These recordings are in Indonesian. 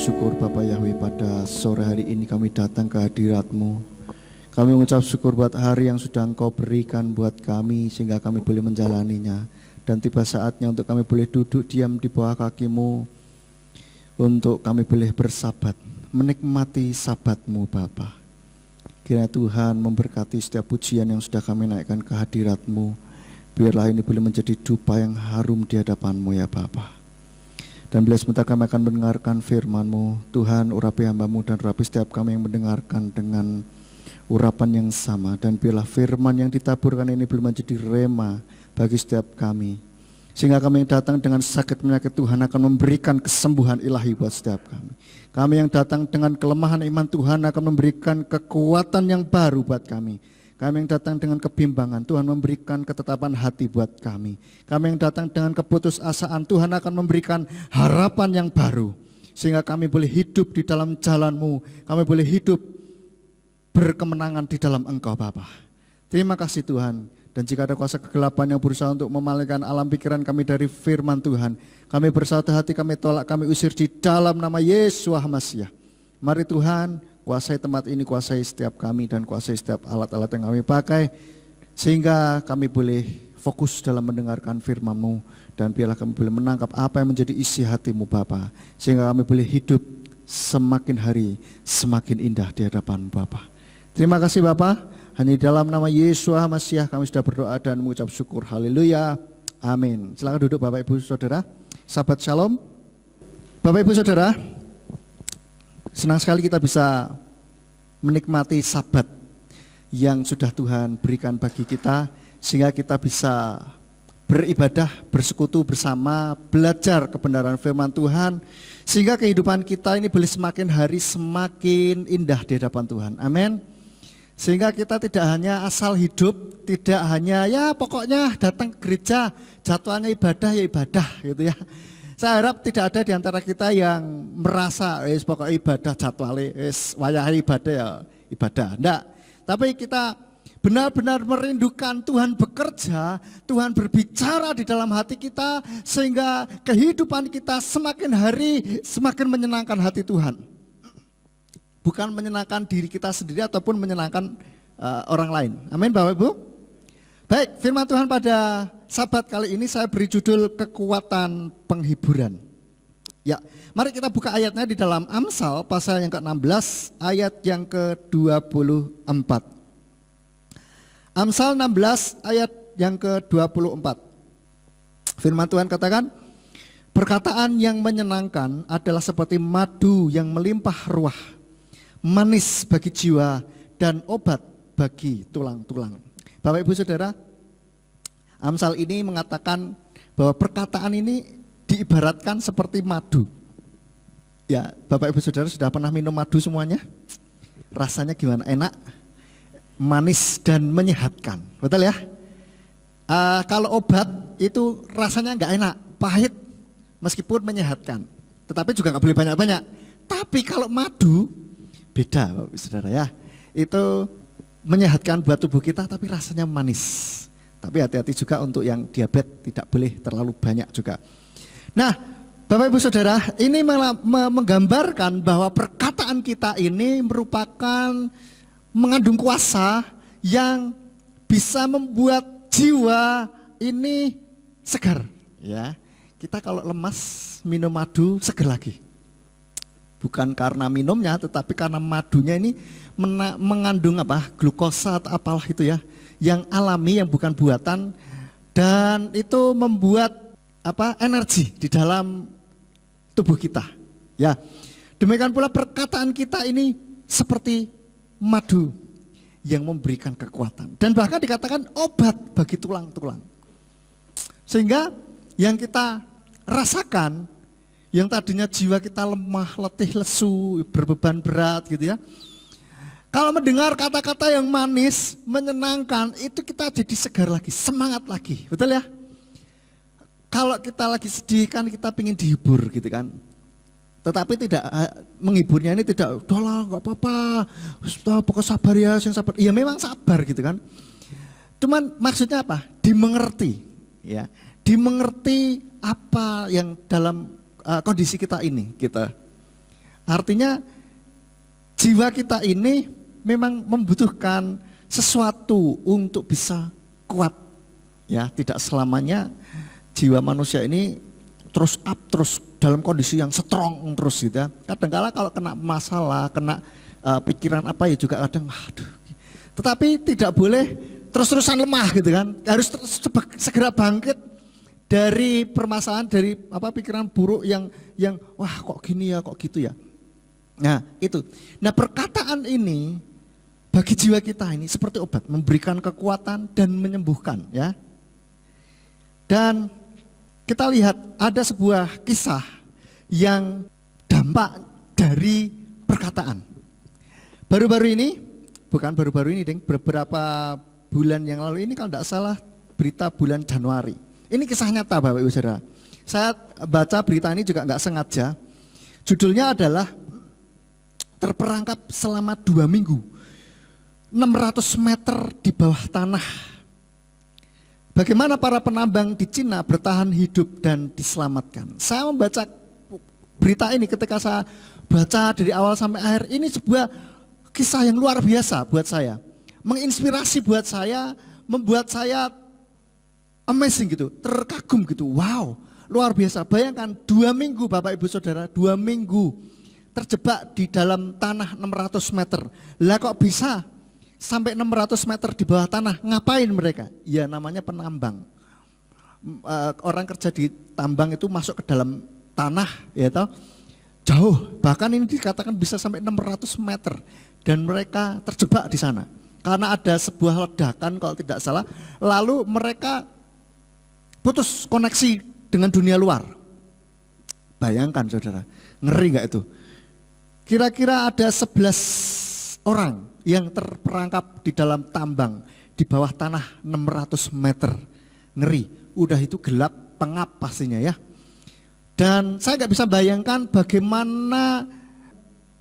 syukur Bapak Yahweh, pada sore hari ini kami datang ke hadirat-Mu. Kami mengucap syukur buat hari yang sudah Engkau berikan buat kami sehingga kami boleh menjalaninya. Dan tiba saatnya untuk kami boleh duduk diam di bawah kaki-Mu, untuk kami boleh bersabat, menikmati sabat-Mu Bapa. Kiranya Tuhan memberkati setiap pujian yang sudah kami naikkan ke hadirat-Mu. Biarlah ini boleh menjadi dupa yang harum di hadapan-Mu ya Bapa. Dan bila sebentar kami akan mendengarkan firman-Mu, Tuhan urapi hamba-Mu dan urapi setiap kami yang mendengarkan dengan urapan yang sama. Dan biarlah firman yang ditaburkan ini boleh menjadi rema bagi setiap kami. Sehingga kami yang datang dengan sakit penyakit, Tuhan akan memberikan kesembuhan ilahi buat setiap kami. Kami yang datang dengan kelemahan iman, Tuhan akan memberikan kekuatan yang baru buat kami. Kami yang datang dengan kebimbangan, Tuhan memberikan ketetapan hati buat kami. Kami yang datang dengan keputusasaan, Tuhan akan memberikan harapan yang baru. Sehingga kami boleh hidup di dalam jalan-Mu. Kami boleh hidup berkemenangan di dalam Engkau Bapa. Terima kasih Tuhan. Dan jika ada kuasa kegelapan yang berusaha untuk memalingkan alam pikiran kami dari firman Tuhan, kami bersatu hati, kami tolak, kami usir di dalam nama Yesus Masiah. Mari Tuhan, kuasai tempat ini, kuasai setiap kami dan kuasai setiap alat-alat yang kami pakai, sehingga kami boleh fokus dalam mendengarkan firman-Mu, dan biarlah kami boleh menangkap apa yang menjadi isi hati-Mu Bapa, sehingga kami boleh hidup semakin hari semakin indah di hadapan Bapa. Terima kasih Bapa. Hanya di dalam nama Yesus Masiah kami sudah berdoa dan mengucap syukur. Haleluya. Amin. Silakan duduk Bapak Ibu Saudara. Sahabat Shalom. Bapak Ibu Saudara, senang sekali kita bisa menikmati Sabat yang sudah Tuhan berikan bagi kita, sehingga kita bisa beribadah, bersekutu bersama, belajar kebenaran firman Tuhan, sehingga kehidupan kita ini boleh semakin hari semakin indah di hadapan Tuhan. Amin. Sehingga kita tidak hanya asal hidup, tidak hanya ya pokoknya datang ke gereja, jadwalnya ibadah ya ibadah gitu ya. Saya harap tidak ada di antara kita yang merasa pokoknya ibadah jadwalnya wayahe ibadah ya ibadah. Enggak. Tapi kita benar-benar merindukan Tuhan bekerja, Tuhan berbicara di dalam hati kita, sehingga kehidupan kita semakin hari semakin menyenangkan hati Tuhan. Bukan menyenangkan diri kita sendiri ataupun menyenangkan orang lain. Amin Bapak Ibu. Baik, firman Tuhan pada Sabat kali ini saya beri judul kekuatan penghiburan. Ya, mari kita buka ayatnya di dalam Amsal pasal yang ke-16 ayat yang ke-24. Amsal 16 ayat yang ke-24. Firman Tuhan katakan, perkataan yang menyenangkan adalah seperti madu yang melimpah ruah, manis bagi jiwa dan obat bagi tulang-tulang. Bapak Ibu Saudara, Amsal ini mengatakan bahwa perkataan ini diibaratkan seperti madu. Ya, Bapak Ibu Saudara sudah pernah minum madu semuanya? Rasanya gimana? Enak, manis dan menyehatkan. Betul ya? Kalau obat itu rasanya nggak enak, pahit meskipun menyehatkan. Tetapi juga nggak boleh banyak-banyak. Tapi kalau madu beda Bapak Saudara ya. Itu menyehatkan buat tubuh kita tapi rasanya manis. Tapi hati-hati juga untuk yang diabetes, tidak boleh terlalu banyak juga. Nah, Bapak Ibu Saudara, ini menggambarkan bahwa perkataan kita ini merupakan mengandung kuasa yang bisa membuat jiwa ini segar ya. Kita kalau lemas minum madu segar lagi. Bukan karena minumnya, tetapi karena madunya ini mengandung glukosa atau apalah itu ya, yang alami, yang bukan buatan, dan itu membuat energi di dalam tubuh kita. Ya, demikian pula perkataan kita ini seperti madu yang memberikan kekuatan, dan bahkan dikatakan obat bagi tulang-tulang. Sehingga yang kita rasakan, yang tadinya jiwa kita lemah, letih, lesu, berbeban berat gitu ya. Kalau mendengar kata-kata yang manis, menyenangkan, itu kita jadi segar lagi, semangat lagi, betul ya? Kalau kita lagi sedih kan kita pengen dihibur gitu kan. Tetapi tidak, menghiburnya ini tidak, udahlah gak apa-apa, pokoknya sabar ya, sabar. Ya memang sabar gitu kan. Cuman maksudnya apa? Dimengerti ya. Dimengerti apa yang dalam kondisi kita ini kita Artinya jiwa kita ini memang membutuhkan sesuatu untuk bisa kuat. Ya, tidak selamanya jiwa manusia ini terus up, terus dalam kondisi yang strong terus gitu ya. Kadang-kala kalau kena masalah, kena pikiran apa ya juga kadang aduh. Tetapi tidak boleh terus-terusan lemah gitu kan. Harus segera bangkit dari permasalahan, dari pikiran buruk yang wah kok gini ya, kok gitu ya. Nah, itu. Nah, perkataan ini bagi jiwa kita ini seperti obat, memberikan kekuatan dan menyembuhkan ya. Dan kita lihat ada sebuah kisah yang dampak dari perkataan. Baru-baru ini, bukan baru-baru ini, Deng, beberapa bulan yang lalu ini kalau tidak salah berita bulan Januari. Ini kisah nyata Bapak Ibu Saudara. Saya baca berita ini juga nggak sengaja. Judulnya adalah terperangkap selama 2 minggu, 600 meter di bawah tanah. Bagaimana para penambang di Cina bertahan hidup dan diselamatkan. Saya membaca berita ini ketika saya baca dari awal sampai akhir, ini sebuah kisah yang luar biasa buat saya. Menginspirasi buat saya, membuat saya amazing gitu, terkagum gitu. Wow, luar biasa. Bayangkan 2 minggu Bapak Ibu Saudara, 2 minggu terjebak di dalam tanah 600 meter. Lah kok bisa sampai 600 meter di bawah tanah? Ngapain mereka? Ya namanya penambang. Orang kerja di tambang itu masuk ke dalam tanah ya toh. Jauh, bahkan ini dikatakan bisa sampai 600 meter. Dan mereka terjebak di sana. Karena ada sebuah ledakan kalau tidak salah. Lalu mereka putus koneksi dengan dunia luar. Bayangkan saudara, ngeri gak itu? Kira-kira ada 11 orang yang terperangkap di dalam tambang di bawah tanah 600 meter. Ngeri, udah itu gelap, pengap pastinya ya. Dan saya nggak bisa bayangkan bagaimana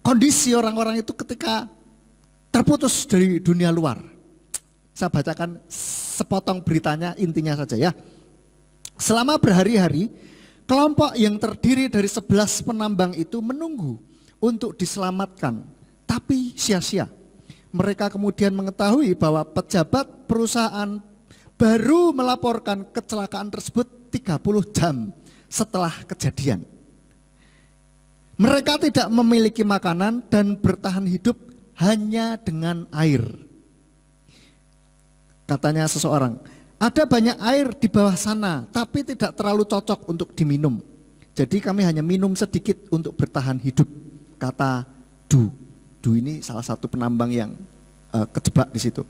kondisi orang-orang itu ketika terputus dari dunia luar. Saya bacakan sepotong beritanya, intinya saja ya. Selama berhari-hari, kelompok yang terdiri dari 11 penambang itu menunggu untuk diselamatkan, tapi sia-sia. Mereka kemudian mengetahui bahwa pejabat perusahaan baru melaporkan kecelakaan tersebut 30 jam setelah kejadian. Mereka tidak memiliki makanan dan bertahan hidup hanya dengan air. Katanya seseorang, ada banyak air di bawah sana, tapi tidak terlalu cocok untuk diminum. Jadi kami hanya minum sedikit untuk bertahan hidup. Kata Du ini salah satu penambang yang kejebak di situ.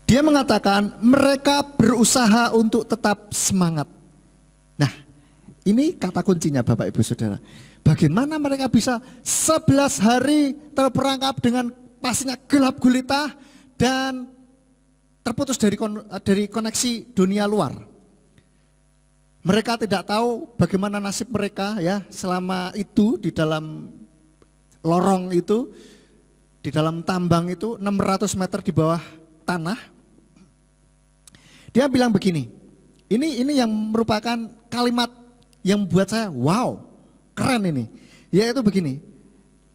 Dia mengatakan mereka berusaha untuk tetap semangat. Nah, ini kata kuncinya Bapak Ibu Saudara. Bagaimana mereka bisa 11 hari terperangkap dengan pastinya gelap gulita dan terputus dari koneksi dunia luar. Mereka tidak tahu bagaimana nasib mereka ya selama itu di dalam lorong itu, di dalam tambang itu 600 meter di bawah tanah. Dia bilang begini, ini yang merupakan kalimat yang membuat saya wow, keren ini. Yaitu begini,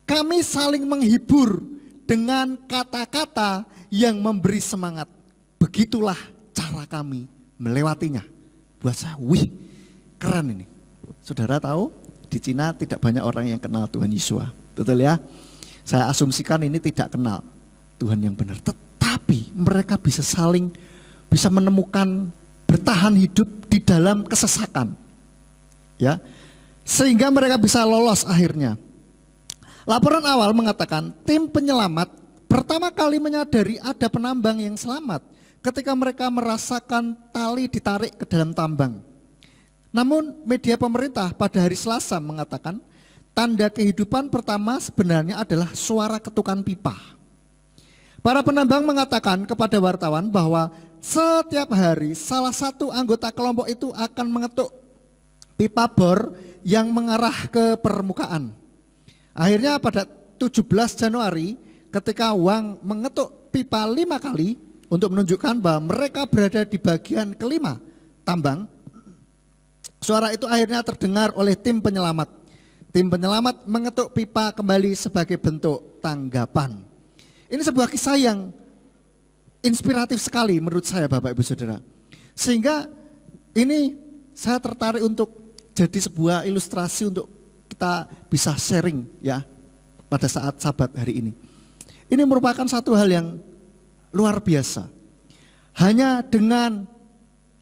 kami saling menghibur dengan kata-kata yang memberi semangat. Begitulah cara kami melewatinya. Buat saya, wih, keren ini. Saudara tahu, di Cina tidak banyak orang yang kenal Tuhan Yesus. Betul ya? Saya asumsikan ini tidak kenal Tuhan yang benar. Tetapi mereka bisa menemukan bertahan hidup di dalam kesesakan. Ya. Sehingga mereka bisa lolos akhirnya. Laporan awal mengatakan tim penyelamat pertama kali menyadari ada penambang yang selamat ketika mereka merasakan tali ditarik ke dalam tambang. Namun media pemerintah pada hari Selasa mengatakan tanda kehidupan pertama sebenarnya adalah suara ketukan pipa. Para penambang mengatakan kepada wartawan bahwa setiap hari salah satu anggota kelompok itu akan mengetuk pipa bor yang mengarah ke permukaan. Akhirnya pada 17 Januari ketika Wang mengetuk pipa 5 kali untuk menunjukkan bahwa mereka berada di bagian kelima tambang, suara itu akhirnya terdengar oleh tim penyelamat. Tim penyelamat mengetuk pipa kembali sebagai bentuk tanggapan. Ini sebuah kisah yang inspiratif sekali menurut saya Bapak Ibu Saudara. Sehingga ini saya tertarik untuk jadi sebuah ilustrasi untuk kita bisa sharing ya pada saat Sabat hari ini. Ini merupakan satu hal yang luar biasa. Hanya dengan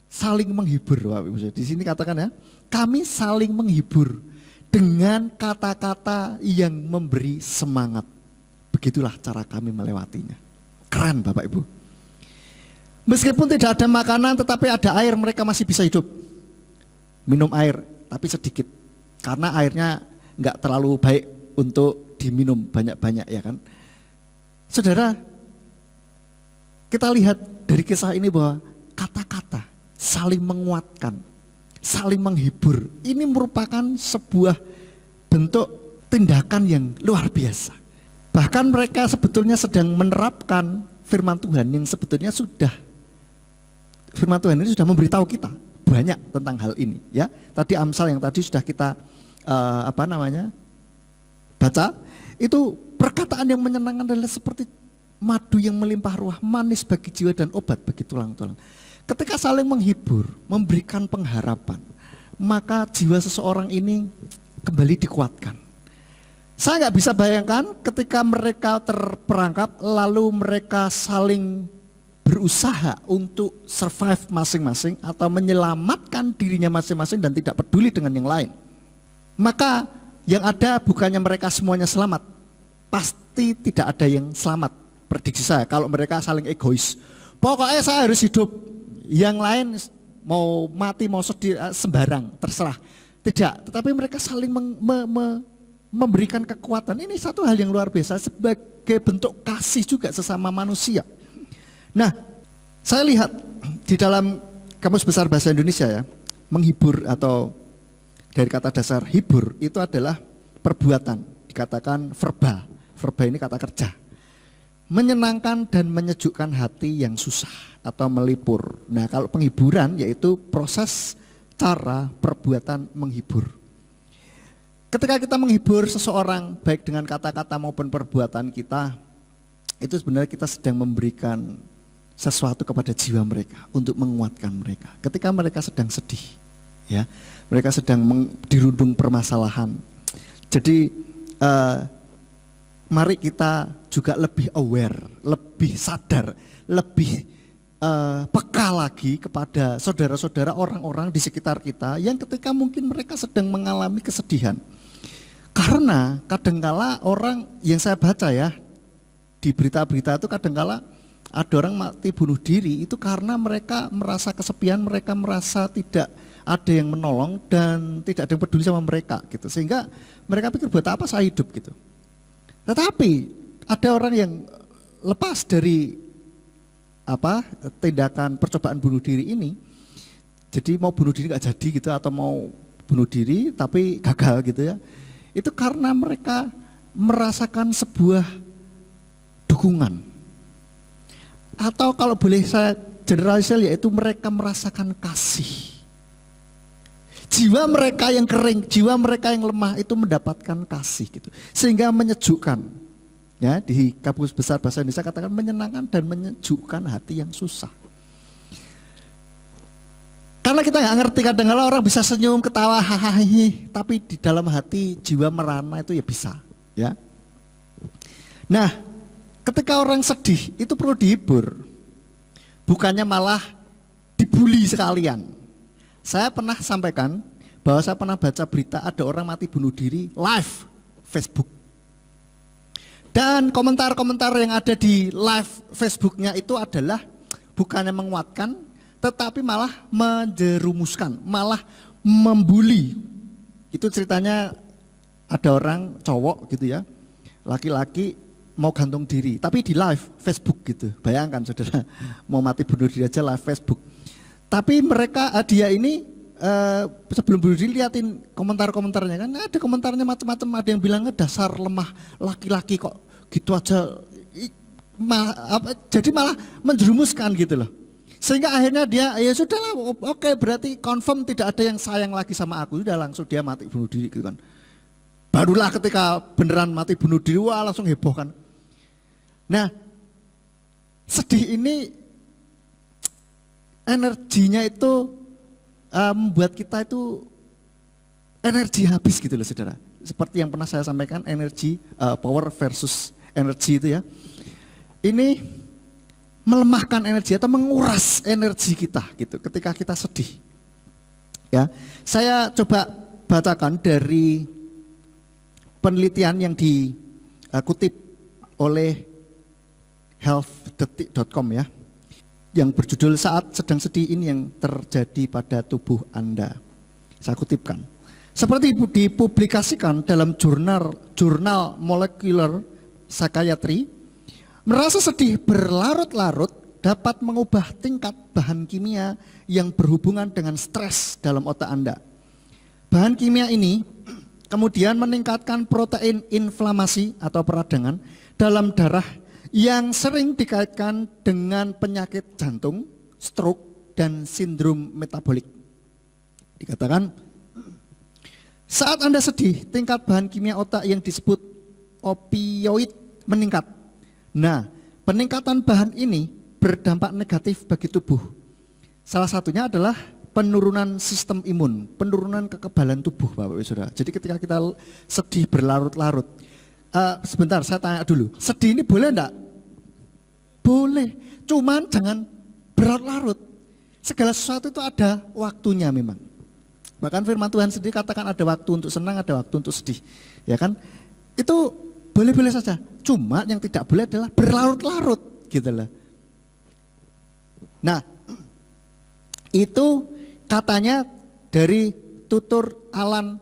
saling menghibur Bapak Ibu Saudara. Di sini katakan ya, kami saling menghibur dengan kata-kata yang memberi semangat. Begitulah cara kami melewatinya. Keren Bapak Ibu. Meskipun tidak ada makanan tetapi ada air, mereka masih bisa hidup. Minum air tapi sedikit. Karena airnya enggak terlalu baik untuk diminum banyak-banyak ya kan. Saudara, kita lihat dari kisah ini bahwa kata-kata saling menguatkan, saling menghibur. Ini merupakan sebuah bentuk tindakan yang luar biasa. Bahkan mereka sebetulnya sedang menerapkan firman Tuhan yang sebetulnya firman Tuhan ini sudah memberitahu kita banyak tentang hal ini. Ya, tadi Amsal yang tadi sudah kita baca, itu perkataan yang menyenangkan adalah seperti madu yang melimpah ruah, manis bagi jiwa dan obat bagi tulang-tulang. Ketika saling menghibur, memberikan pengharapan, maka jiwa seseorang ini kembali dikuatkan. Saya nggak bisa bayangkan ketika mereka terperangkap, lalu mereka saling berusaha untuk survive masing-masing atau menyelamatkan dirinya masing-masing dan tidak peduli dengan yang lain. Maka yang ada bukannya mereka semuanya selamat, pasti tidak ada yang selamat. Prediksi saya kalau mereka saling egois. Pokoknya saya harus hidup, yang lain mau mati mau sedih sembarang terserah. Tidak, tetapi mereka saling memberikan kekuatan. Ini satu hal yang luar biasa sebagai bentuk kasih juga sesama manusia. Nah, saya lihat di dalam Kamus Besar Bahasa Indonesia ya, menghibur atau dari kata dasar hibur itu adalah perbuatan, dikatakan verba. Verba ini kata kerja. Menyenangkan dan menyejukkan hati yang susah atau melipur. Nah, kalau penghiburan yaitu proses cara perbuatan menghibur. Ketika kita menghibur seseorang baik dengan kata-kata maupun perbuatan kita, itu sebenarnya kita sedang memberikan sesuatu kepada jiwa mereka untuk menguatkan mereka. Ketika mereka sedang sedih, ya, mereka sedang dirundung permasalahan. Jadi mari kita juga lebih aware, lebih sadar, lebih peka lagi kepada saudara-saudara orang-orang di sekitar kita yang ketika mungkin mereka sedang mengalami kesedihan. Karena kadangkala orang yang saya baca ya di berita-berita itu kadangkala ada orang mati bunuh diri itu karena mereka merasa kesepian, mereka merasa tidak ada yang menolong dan tidak ada yang peduli sama mereka gitu. Sehingga mereka pikir buat apa saya hidup gitu. Tetapi ada orang yang lepas dari tindakan percobaan bunuh diri ini, jadi mau bunuh diri nggak jadi gitu atau mau bunuh diri tapi gagal gitu ya. Itu karena mereka merasakan sebuah dukungan. Atau kalau boleh saya generalisir yaitu mereka merasakan kasih. Jiwa mereka yang kering, jiwa mereka yang lemah itu mendapatkan kasih gitu. Sehingga menyejukkan. Ya, di Kamus Besar Bahasa Indonesia katakan menyenangkan dan menyejukkan hati yang susah. Karena kita nggak ngerti kadang-kadang orang bisa senyum, ketawa, hahaha, tapi di dalam hati jiwa merana itu ya bisa, ya. Nah, ketika orang sedih itu perlu dihibur, bukannya malah dibully sekalian. Saya pernah sampaikan bahwa saya pernah baca berita ada orang mati bunuh diri live Facebook. Dan komentar-komentar yang ada di live Facebooknya itu adalah bukannya menguatkan, tetapi malah menjerumuskan, malah membuli. Itu ceritanya ada orang cowok gitu ya, laki-laki mau gantung diri, tapi di live Facebook gitu. Bayangkan saudara, mau mati bunuh diri aja live Facebook. Tapi mereka, dia ini sebelum bunuh diri liatin komentar-komentarnya kan, ada komentarnya macam-macam, ada yang bilangnya dasar lemah laki-laki kok gitu aja, jadi malah menjerumuskan gitu loh. Sehingga akhirnya dia, ya sudahlah, oke berarti confirm tidak ada yang sayang lagi sama aku, sudah langsung dia mati bunuh diri gitu kan. Barulah ketika beneran mati bunuh diri, wah langsung heboh kan. Nah, sedih ini energinya itu membuat kita itu energi habis gitu loh saudara. Seperti yang pernah saya sampaikan, energi power versus energi itu ya. Ini melemahkan energi atau menguras energi kita gitu ketika kita sedih. Ya, saya coba bacakan dari penelitian yang dikutip oleh healthdetik.com ya, yang berjudul saat sedang sedih ini yang terjadi pada tubuh Anda. Saya kutipkan. Seperti dipublikasikan dalam jurnal Molecular Psychiatry, merasa sedih berlarut-larut dapat mengubah tingkat bahan kimia yang berhubungan dengan stres dalam otak Anda. Bahan kimia ini kemudian meningkatkan protein inflamasi atau peradangan dalam darah yang sering dikaitkan dengan penyakit jantung, stroke, dan sindrom metabolik. Dikatakan, saat Anda sedih, tingkat bahan kimia otak yang disebut opioid meningkat. Nah, peningkatan bahan ini berdampak negatif bagi tubuh. Salah satunya adalah penurunan sistem imun, penurunan kekebalan tubuh, Bapak Ibu Saudara. Jadi ketika kita sedih berlarut-larut, sebentar saya tanya dulu, sedih ini boleh enggak? Boleh, cuman jangan berlarut-larut. Segala sesuatu itu ada waktunya memang. Bahkan firman Tuhan sendiri katakan ada waktu untuk senang, ada waktu untuk sedih. Ya kan? Itu boleh-boleh saja. Cuma yang tidak boleh adalah berlarut-larut gitu loh. Nah, itu katanya dari tutur Alan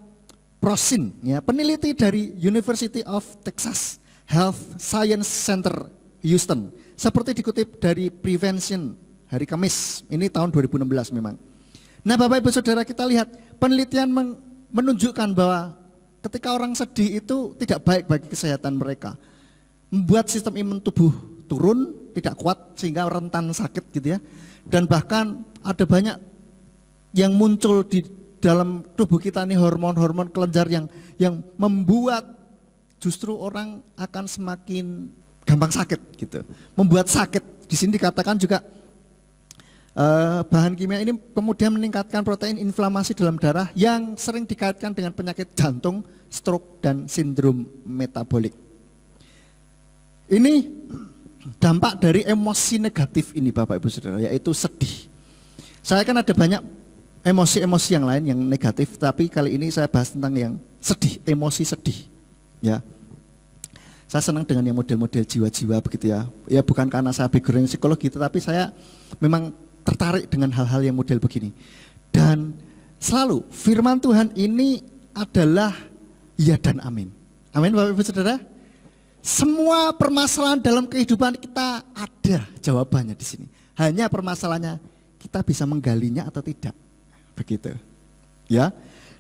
Prosin, ya, peneliti dari University of Texas Health Science Center Houston, seperti dikutip dari Prevention hari Kamis, ini tahun 2016 memang. Nah Bapak Ibu Saudara, kita lihat penelitian menunjukkan bahwa ketika orang sedih itu tidak baik bagi kesehatan mereka, membuat sistem imun tubuh turun, tidak kuat sehingga rentan sakit gitu ya, dan bahkan ada banyak yang muncul di dalam tubuh kita nih hormon-hormon kelenjar yang membuat justru orang akan semakin gampang sakit gitu. Membuat sakit. Di sini dikatakan juga bahan kimia ini kemudian meningkatkan protein inflamasi dalam darah yang sering dikaitkan dengan penyakit jantung, stroke, dan sindrom metabolik. Ini dampak dari emosi negatif ini Bapak Ibu Saudara, yaitu sedih. Saya kan ada banyak emosi-emosi yang lain yang negatif, tapi kali ini saya bahas tentang yang sedih, emosi sedih. Ya, saya senang dengan yang model-model jiwa-jiwa begitu ya. Ya bukan karena saya background psikologi, tetapi saya memang tertarik dengan hal-hal yang model begini. Dan selalu firman Tuhan ini adalah ya dan amin. Amin Bapak Ibu Saudara. Semua permasalahan dalam kehidupan kita ada jawabannya di sini. Hanya permasalahannya kita bisa menggalinya atau tidak. Begitu. Ya.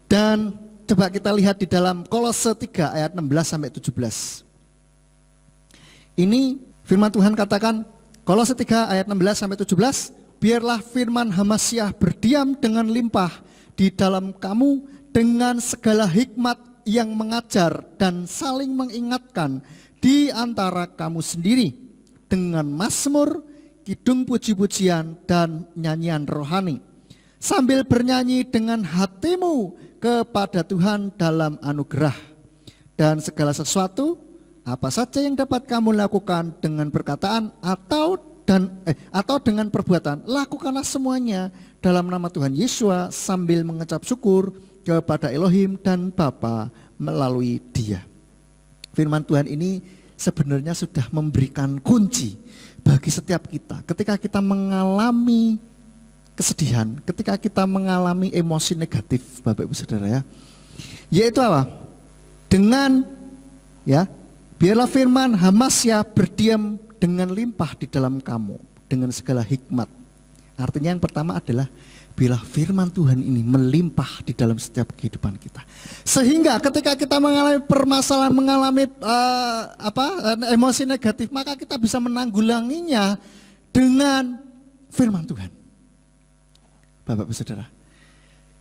Dan coba kita lihat di dalam Kolose 3 ayat 16 sampai 17. Ini firman Tuhan katakan, Kolose 3 ayat 16 sampai 17, biarlah firman Hamasyah berdiam dengan limpah di dalam kamu dengan segala hikmat yang mengajar dan saling mengingatkan di antara kamu sendiri dengan mazmur, kidung puji-pujian dan nyanyian rohani. Sambil bernyanyi dengan hatimu kepada Tuhan dalam anugerah. Dan segala sesuatu, apa saja yang dapat kamu lakukan dengan perkataan atau dengan perbuatan, lakukanlah semuanya dalam nama Tuhan Yesus sambil mengucap syukur kepada Elohim dan Bapa melalui Dia. Firman Tuhan ini sebenarnya sudah memberikan kunci bagi setiap kita. Ketika kita mengalami kesedihan, ketika kita mengalami emosi negatif, Bapak Ibu Saudara ya, yaitu apa? Dengan ya, biarlah firman Hamasyah berdiam dengan limpah di dalam kamu dengan segala hikmat. Artinya yang pertama adalah biarlah firman Tuhan ini melimpah di dalam setiap kehidupan kita. Sehingga ketika kita mengalami permasalahan, mengalami emosi negatif, maka kita bisa menanggulanginya dengan firman Tuhan. Bapak Ibu Saudara,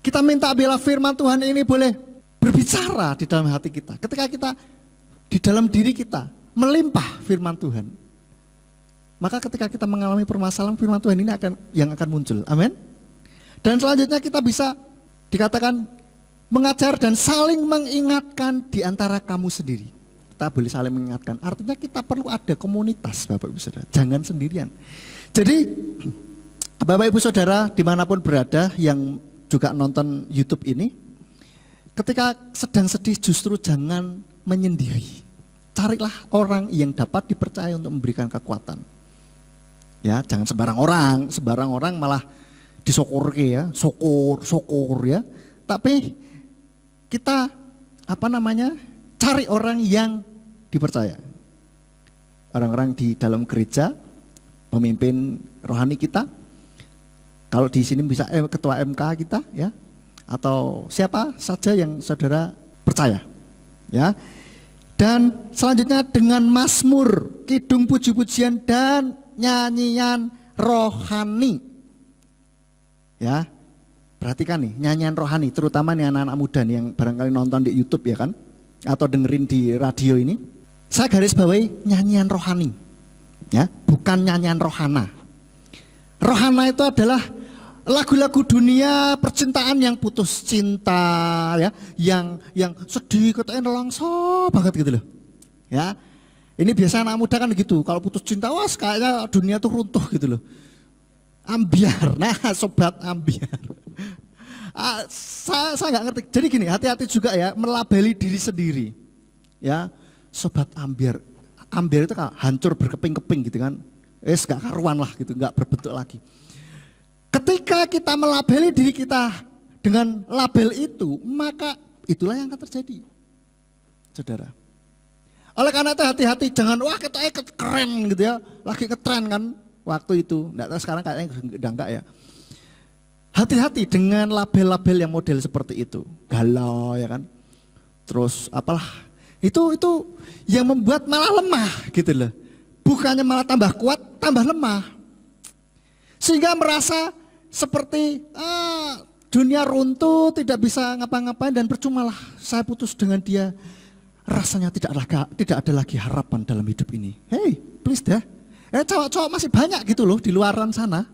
kita minta bila firman Tuhan ini boleh berbicara di dalam hati kita. Ketika kita di dalam diri kita melimpah firman Tuhan, maka ketika kita mengalami permasalahan, firman Tuhan ini yang akan muncul. Amin. Dan selanjutnya kita bisa dikatakan mengajar dan saling mengingatkan di antara kamu sendiri. Kita boleh saling mengingatkan. Artinya kita perlu ada komunitas, Bapak Ibu Saudara. Jangan sendirian. Jadi Bapak Ibu Saudara dimanapun berada yang juga nonton YouTube ini, ketika sedang sedih justru jangan menyendiri. Carilah orang yang dapat dipercaya untuk memberikan kekuatan. Ya, jangan sembarang orang malah disokor ya, sokor ya. Tapi kita cari orang yang dipercaya. Orang-orang di dalam gereja, pemimpin rohani kita. Kalau di sini bisa ketua MK kita ya, atau siapa saja yang saudara percaya. Ya. Dan selanjutnya dengan mazmur, kidung puji-pujian dan nyanyian rohani. Ya. Perhatikan nih, nyanyian rohani, terutama nih anak-anak muda nih yang barangkali nonton di YouTube ya kan, atau dengerin di radio ini. Saya garis bawahi nyanyian rohani, ya, bukan nyanyian rohana. Rohana itu adalah lagu-lagu dunia percintaan yang putus cinta, ya, yang sedih, katanya nelangso banget gitu loh, ya. Ini biasa anak muda kan gitu, kalau putus cinta, wah kayaknya dunia tuh runtuh gitu loh. Ambiar, nah sobat ambiar. Saya nggak ngerti. Jadi gini, hati-hati juga ya melabeli diri sendiri. Ya, sobat ambiar. Ambiar itu kan hancur berkeping-keping gitu kan. Gak karuan lah gitu, nggak berbentuk lagi. Ketika kita melabeli diri kita dengan label itu, maka itulah yang akan terjadi, saudara. Oleh karena itu hati-hati, jangan wah kita keren gitu ya, lagi ngetren kan waktu itu. Nggak tahu sekarang kayaknya udah enggak ya. Hati-hati dengan label-label yang model seperti itu, galau ya kan. Terus apalah, itu yang membuat malah lemah gitu loh. Bukannya malah tambah kuat, tambah lemah. Sehingga merasa seperti dunia runtuh, tidak bisa ngapa-ngapain dan percumalah saya putus dengan dia. Rasanya tidak ada lagi harapan dalam hidup ini. Hey, please dah. Cowok-cowok masih banyak gitu loh di luaran sana.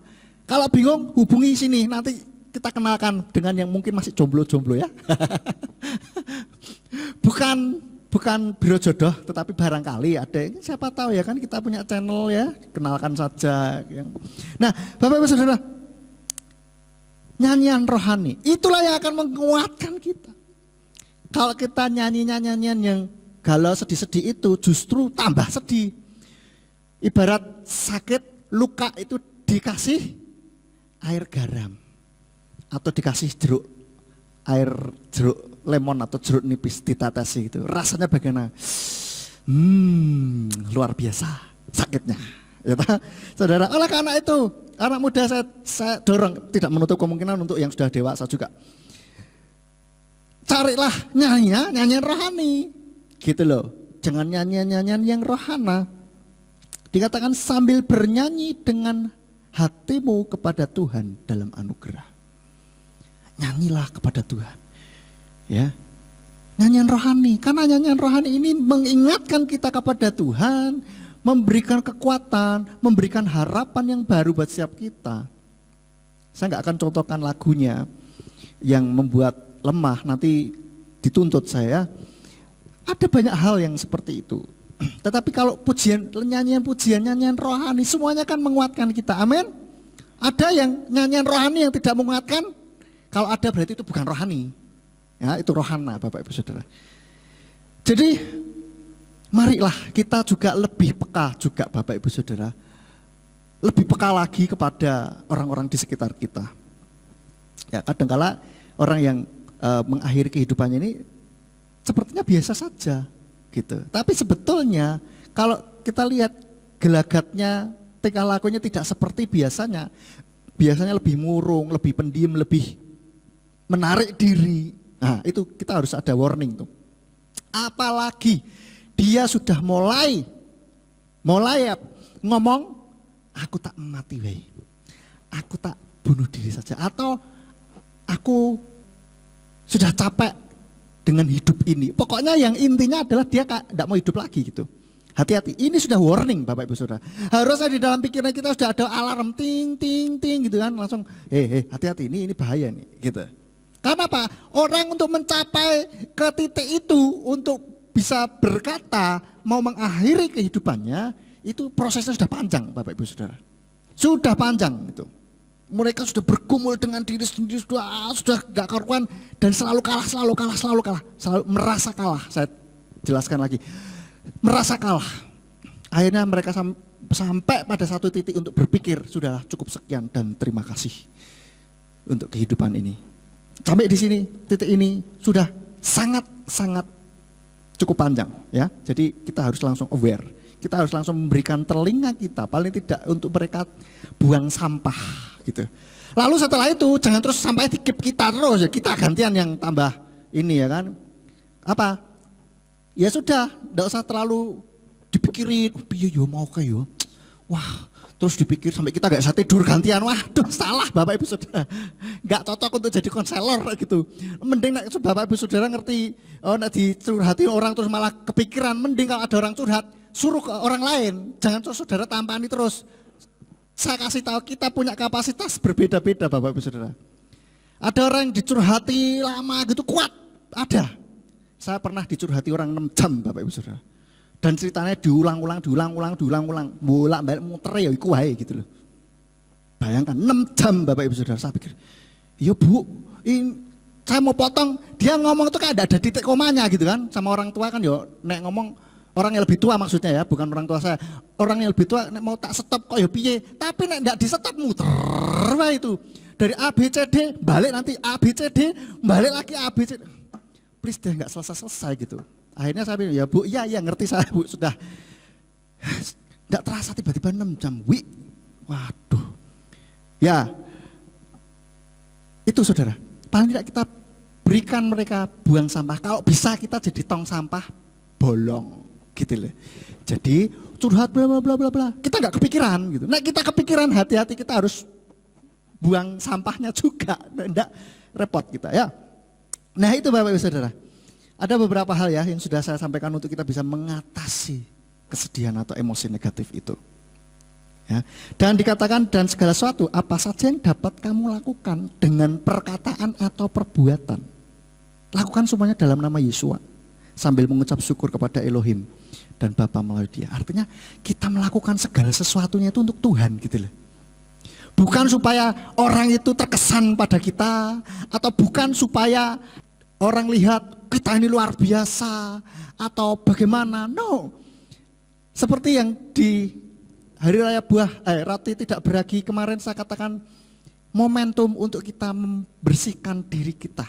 Kalau bingung hubungi sini, nanti kita kenalkan dengan yang mungkin masih jomblo-jomblo ya. Bukan biro jodoh, tetapi barangkali ada, siapa tahu ya kan kita punya channel ya, kenalkan saja. Nah, Bapak Ibu Saudara, nyanyian rohani, itulah yang akan menguatkan kita. Kalau kita nyanyian yang galau sedih-sedih itu justru tambah sedih. Ibarat sakit, luka itu dikasih air garam atau dikasih jeruk lemon atau jeruk nipis ditetesi itu rasanya bagaimana? Luar biasa sakitnya ya, saudara. Oleh karena itu anak muda saya dorong, tidak menutup kemungkinan untuk yang sudah dewasa juga, carilah nyanyian rohani gitu loh. Jangan nyanyian yang rohana. Dikatakan sambil bernyanyi dengan hatimu kepada Tuhan dalam anugerah. Nyanyilah kepada Tuhan. Ya. Nyanyian rohani, karena nyanyian rohani ini mengingatkan kita kepada Tuhan, memberikan kekuatan, memberikan harapan yang baru buat setiap kita. Saya nggak akan contohkan lagunya yang membuat lemah, nanti dituntut saya. Ada banyak hal yang seperti itu. Tetapi kalau nyanyian rohani semuanya kan menguatkan kita. Amin. Ada yang nyanyian rohani yang tidak menguatkan. Kalau ada berarti itu bukan rohani. Ya, itu rohana Bapak Ibu Saudara. Jadi marilah kita juga lebih peka juga Bapak Ibu Saudara. Lebih peka lagi kepada orang-orang di sekitar kita. Ya, kadangkala orang yang mengakhiri kehidupannya ini sepertinya biasa saja gitu. Tapi sebetulnya kalau kita lihat gelagatnya, tingkah lakunya tidak seperti biasanya. Biasanya lebih murung, lebih pendiam, lebih menarik diri. Nah, itu kita harus ada warning tuh. Apalagi dia sudah mulai ngomong, aku tak mati weh. Aku tak bunuh diri saja, atau aku sudah capek dengan hidup ini. Pokoknya yang intinya adalah dia tidak mau hidup lagi gitu. Hati-hati, ini sudah warning Bapak Ibu Saudara. Harusnya di dalam pikiran kita sudah ada alarm ting ting ting gitu kan, langsung hati-hati, ini bahaya nih gitu. Karena apa? Orang untuk mencapai ke titik itu, untuk bisa berkata mau mengakhiri kehidupannya, itu prosesnya sudah panjang Bapak Ibu Saudara. Sudah panjang itu. Mereka sudah bergumul dengan diri sendiri, sudah gak karuan dan selalu kalah, selalu merasa kalah. Saya jelaskan lagi. Merasa kalah. Akhirnya mereka sampai pada satu titik untuk berpikir, sudah cukup sekian dan terima kasih untuk kehidupan ini. Sampai di sini, titik ini sudah sangat cukup panjang ya. Jadi kita harus langsung aware. Kita harus langsung memberikan telinga kita, paling tidak untuk mereka buang sampah gitu. Lalu setelah itu jangan terus sampai dikip kita terus ya, kita gantian yang tambah ini ya kan. Apa? Ya sudah, tidak usah terlalu dipikirin, piye yo mau kayak yo. Wah, terus dipikir sampai kita gak bisa tidur gantian. Waduh, salah Bapak Ibu Saudara. Gak cocok untuk jadi konselor gitu. Mending Bapak Ibu Saudara ngerti, nek dicurhati orang terus malah kepikiran, mending kalau ada orang curhat, suruh ke orang lain. Jangan terus saudara tampani terus. Saya kasih tahu, kita punya kapasitas berbeda-beda Bapak Ibu Saudara. Ada orang yang dicurhati lama gitu kuat, ada. Saya pernah dicurhati orang 6 jam Bapak Ibu Saudara. Dan ceritanya diulang-ulang, bolak-balik muter ya iku wae gitu loh. Bayangkan 6 jam Bapak Ibu Saudara. Saya pikir, "Ya Bu, saya mau potong." Dia ngomong itu kayak ada titik komanya gitu kan. Sama orang tua kan ya nek ngomong, orang yang lebih tua maksudnya ya, bukan orang tua saya. Orang yang lebih tua nek mau tak stop kok ya piye. Tapi nek enggak di stop muter wae itu. Dari A B C D balik nanti A B C D, balik lagi A B C D. Please deh nggak selesai gitu. Akhirnya saya bilang, ya Bu, iya ngerti saya Bu, sudah. Nggak terasa tiba-tiba 6 jam, waduh. Ya, itu saudara, paling tidak kita berikan mereka buang sampah. Kalau bisa kita jadi tong sampah bolong, gitu loh. Jadi curhat bla bla bla bla bla, kita nggak kepikiran gitu. Nah kita kepikiran, hati-hati kita harus buang sampahnya juga, nggak repot kita ya. Nah itu Bapak Ibu Saudara, ada beberapa hal ya yang sudah saya sampaikan untuk kita bisa mengatasi kesedihan atau emosi negatif itu. Ya. Dan dikatakan dan segala sesuatu apa saja yang dapat kamu lakukan dengan perkataan atau perbuatan. Lakukan semuanya dalam nama Yesua sambil mengucap syukur kepada Elohim dan Bapa melalui Dia. Artinya kita melakukan segala sesuatunya itu untuk Tuhan gitu loh. Bukan supaya orang itu terkesan pada kita, atau bukan supaya orang lihat kita ini luar biasa atau bagaimana. No. Seperti yang di Hari Raya Roti Tidak Beragi kemarin saya katakan, momentum untuk kita membersihkan diri kita.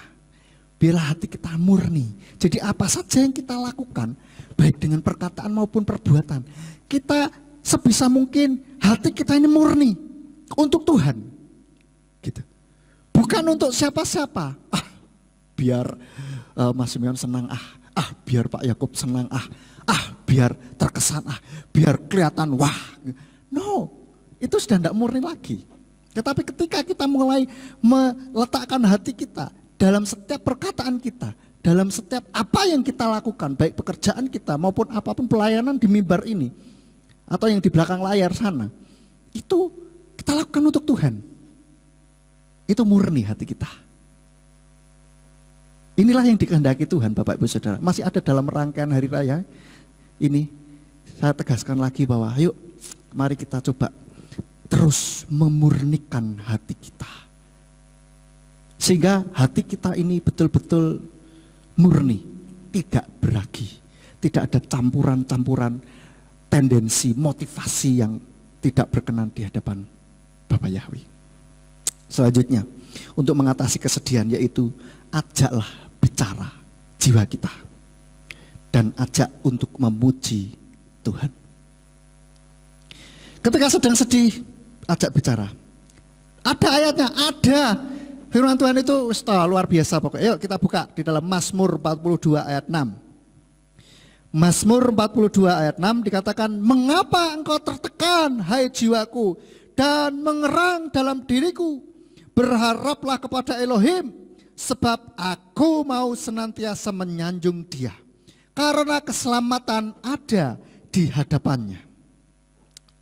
Biarlah hati kita murni. Jadi apa saja yang kita lakukan, baik dengan perkataan maupun perbuatan, kita sebisa mungkin hati kita ini murni untuk Tuhan. Gitu. Bukan untuk siapa-siapa. Biar Mas Simeon senang, biar Pak Yakub senang, biar terkesan, biar kelihatan wah. No, itu sudah tidak murni lagi. Tetapi ketika kita mulai meletakkan hati kita dalam setiap perkataan kita, dalam setiap apa yang kita lakukan, baik pekerjaan kita maupun apapun pelayanan di mimbar ini, atau yang di belakang layar sana, itu kita lakukan untuk Tuhan. Itu murni hati kita. Inilah yang dikehendaki Tuhan Bapak Ibu Saudara. Masih ada dalam rangkaian hari raya ini, saya tegaskan lagi bahwa ayo mari kita coba terus memurnikan hati kita. Sehingga hati kita ini betul-betul murni, tidak beragi. Tidak ada campuran-campuran tendensi, motivasi yang tidak berkenan di hadapan Bapak Yahweh. Selanjutnya, untuk mengatasi kesedihan yaitu ajaklah bicara jiwa kita dan ajak untuk memuji Tuhan. Ketika sedang sedih, ajak bicara. Ada ayatnya, ada. Firman Tuhan itu luar biasa pokoknya. Yuk kita buka di dalam Mazmur 42 ayat 6. Mazmur 42 ayat 6 dikatakan, mengapa engkau tertekan hai jiwaku dan mengerang dalam diriku? Berharaplah kepada Elohim sebab aku mau senantiasa menyanjung dia, karena keselamatan ada di hadapannya.